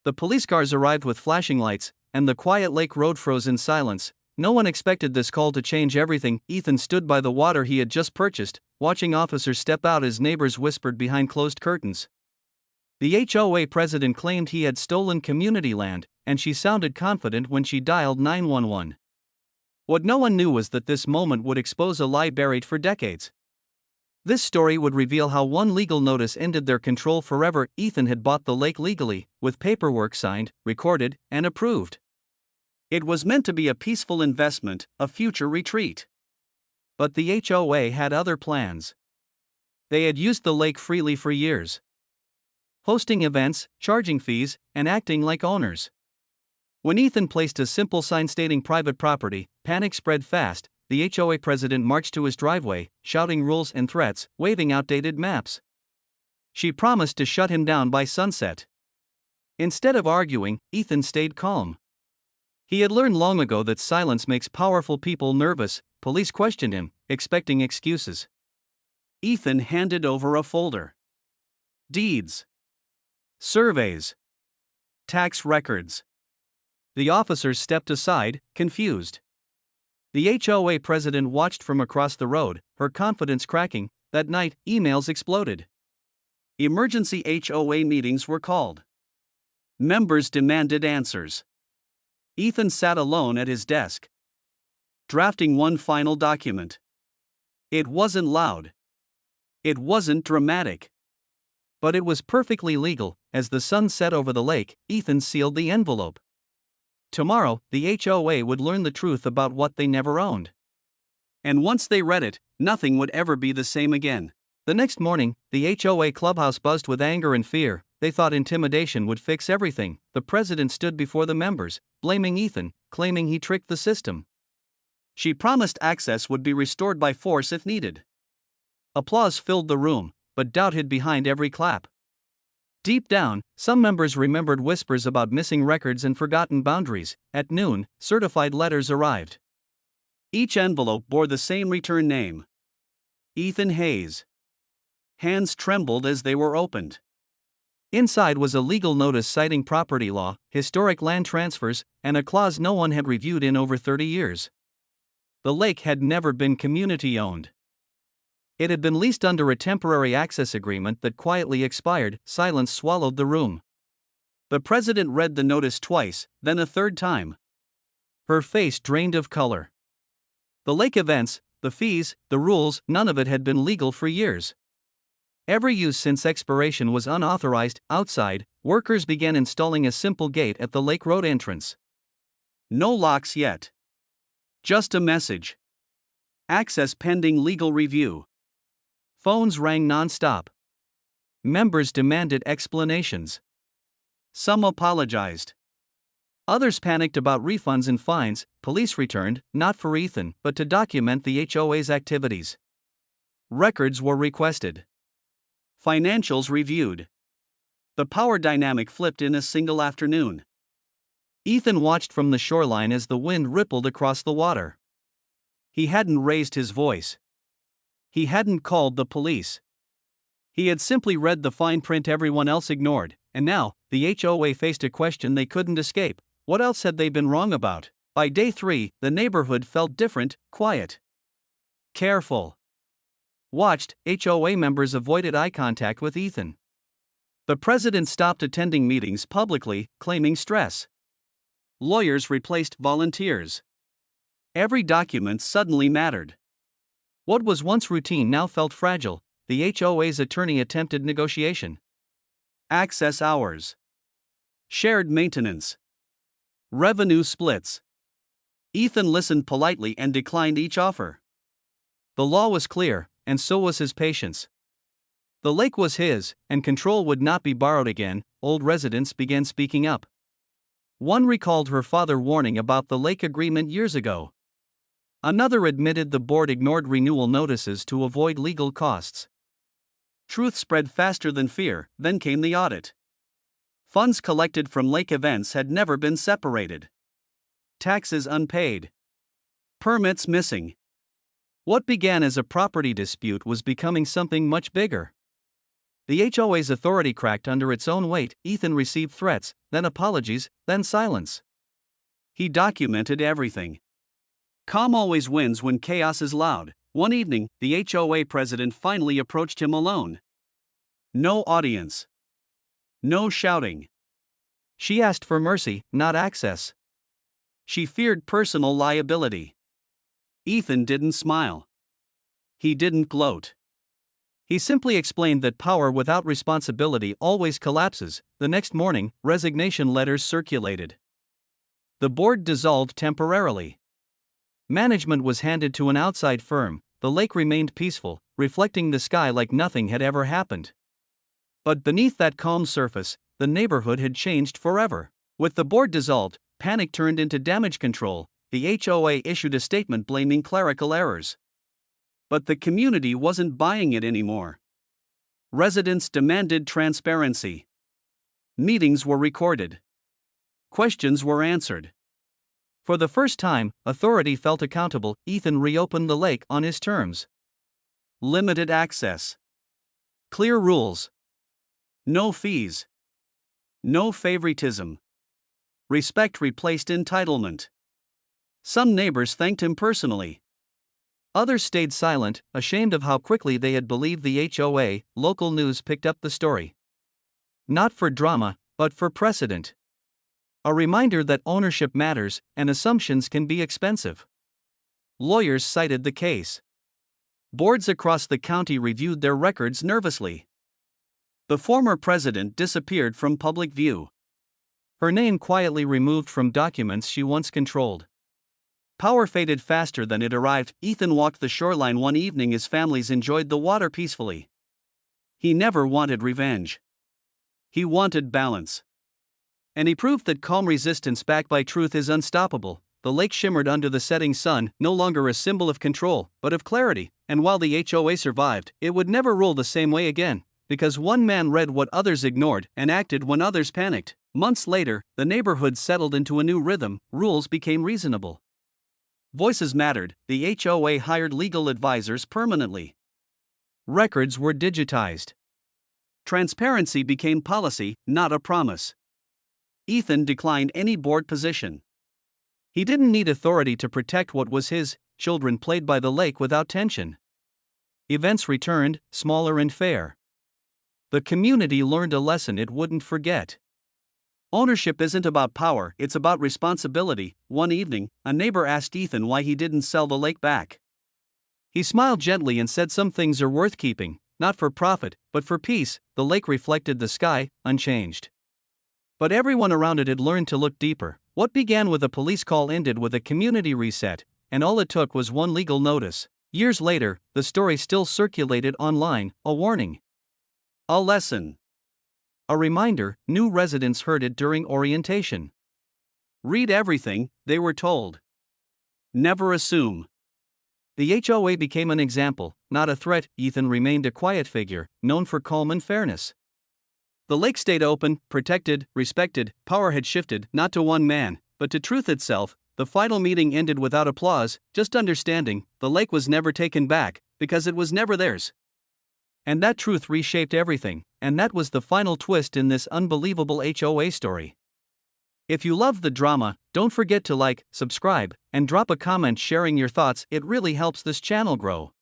The police cars arrived with flashing lights, and the quiet lake road froze in silence. No one expected this call to change everything. Ethan stood by the water he had just purchased, watching officers step out as neighbors whispered behind closed curtains. The HOA president claimed he had stolen community land, and she sounded confident when she dialed 911. What no one knew was that this moment would expose a lie buried for decades. This story would reveal how one legal notice ended their control forever. Ethan had bought the lake legally, with paperwork signed, recorded, and approved. It was meant to be a peaceful investment, a future retreat. But the HOA had other plans. They had used the lake freely for years, hosting events, charging fees, and acting like owners. When Ethan placed a simple sign stating private property, panic spread fast. The HOA president marched to his driveway, shouting rules and threats, waving outdated maps. She promised to shut him down by sunset. Instead of arguing, Ethan stayed calm. He had learned long ago that silence makes powerful people nervous. Police questioned him, expecting excuses. Ethan handed over a folder. Deeds. Surveys. Tax records. The officers stepped aside, confused. The HOA president watched from across the road, her confidence cracking. That night, emails exploded. Emergency HOA meetings were called. Members demanded answers. Ethan sat alone at his desk, drafting one final document. It wasn't loud. It wasn't dramatic. But it was perfectly legal. As the sun set over the lake, Ethan sealed the envelope. Tomorrow, the HOA would learn the truth about what they never owned. And once they read it, nothing would ever be the same again. The next morning, the HOA clubhouse buzzed with anger and fear. They thought intimidation would fix everything. The president stood before the members, blaming Ethan, claiming he tricked the system. She promised access would be restored by force if needed. Applause filled the room, but doubt hid behind every clap. Deep down, some members remembered whispers about missing records and forgotten boundaries. At noon, certified letters arrived. Each envelope bore the same return name: Ethan Hayes. Hands trembled as they were opened. Inside was a legal notice citing property law, historic land transfers, and a clause no one had reviewed in over 30 years. The lake had never been community-owned. It had been leased under a temporary access agreement that quietly expired. Silence swallowed the room. The president read the notice twice, then a third time. Her face drained of color. The lake events, the fees, the rules, none of it had been legal for years. Every use since expiration was unauthorized. Outside, workers began installing a simple gate at the lake road entrance. No locks yet. Just a message: access pending legal review. Phones rang non-stop. Members demanded explanations. Some apologized. Others panicked about refunds and fines. Police returned, not for Ethan, but to document the HOA's activities. Records were requested. Financials reviewed. The power dynamic flipped in a single afternoon. Ethan watched from the shoreline as the wind rippled across the water. He hadn't raised his voice. He hadn't called the police. He had simply read the fine print everyone else ignored, and now, the HOA faced a question they couldn't escape: what else had they been wrong about? By day 3, the neighborhood felt different, quiet, careful. Watched, HOA members avoided eye contact with Ethan. The president stopped attending meetings publicly, claiming stress. Lawyers replaced volunteers. Every document suddenly mattered. What was once routine now felt fragile. The HOA's attorney attempted negotiation. Access hours. Shared maintenance. Revenue splits. Ethan listened politely and declined each offer. The law was clear, and so was his patience. The lake was his, and control would not be borrowed again. Old residents began speaking up. One recalled her father warning about the lake agreement years ago. Another admitted the board ignored renewal notices to avoid legal costs. Truth spread faster than fear. Then came the audit. Funds collected from lake events had never been separated. Taxes unpaid. Permits missing. What began as a property dispute was becoming something much bigger. The HOA's authority cracked under its own weight. Ethan received threats, then apologies, then silence. He documented everything. Calm always wins when chaos is loud. One evening, the HOA president finally approached him alone. No audience. No shouting. She asked for mercy, not access. She feared personal liability. Ethan didn't smile. He didn't gloat. He simply explained that power without responsibility always collapses. The next morning, resignation letters circulated. The board dissolved temporarily. Management was handed to an outside firm. The lake remained peaceful, reflecting the sky like nothing had ever happened. But beneath that calm surface, the neighborhood had changed forever. With the board dissolved, panic turned into damage control. The HOA issued a statement blaming clerical errors. But the community wasn't buying it anymore. Residents demanded transparency. Meetings were recorded. Questions were answered. For the first time, authority felt accountable. Ethan reopened the lake on his terms. Limited access. Clear rules. No fees. No favoritism. Respect replaced entitlement. Some neighbors thanked him personally. Others stayed silent, ashamed of how quickly they had believed the HOA. Local news picked up the story. Not for drama, but for precedent. A reminder that ownership matters, and assumptions can be expensive. Lawyers cited the case. Boards across the county reviewed their records nervously. The former president disappeared from public view. Her name quietly removed from documents she once controlled. Power faded faster than it arrived. Ethan walked the shoreline one evening. His families enjoyed the water peacefully. He never wanted revenge. He wanted balance. And he proved that calm resistance backed by truth is unstoppable. The lake shimmered under the setting sun, no longer a symbol of control, but of clarity. And while the HOA survived, it would never rule the same way again, because one man read what others ignored and acted when others panicked. Months later, the neighborhood settled into a new rhythm. Rules became reasonable. Voices mattered. The HOA hired legal advisors permanently. Records were digitized. Transparency became policy, not a promise. Ethan declined any board position. He didn't need authority to protect what was his. Children played by the lake without tension. Events returned, smaller and fair. The community learned a lesson it wouldn't forget. Ownership isn't about power, it's about responsibility. One evening, a neighbor asked Ethan why he didn't sell the lake back. He smiled gently and said some things are worth keeping, not for profit, but for peace. The lake reflected the sky, unchanged. But everyone around it had learned to look deeper. What began with a police call ended with a community reset, and all it took was one legal notice. Years later, the story still circulated online, a warning. A lesson. A reminder. New residents heard it during orientation. Read everything, they were told. Never assume. The HOA became an example, not a threat. Ethan remained a quiet figure, known for calm and fairness. The lake stayed open, protected, respected. Power had shifted, not to one man, but to truth itself. The final meeting ended without applause, just understanding. The lake was never taken back, because it was never theirs. And that truth reshaped everything, and that was the final twist in this unbelievable HOA story. If you love the drama, don't forget to like, subscribe, and drop a comment sharing your thoughts. It really helps this channel grow.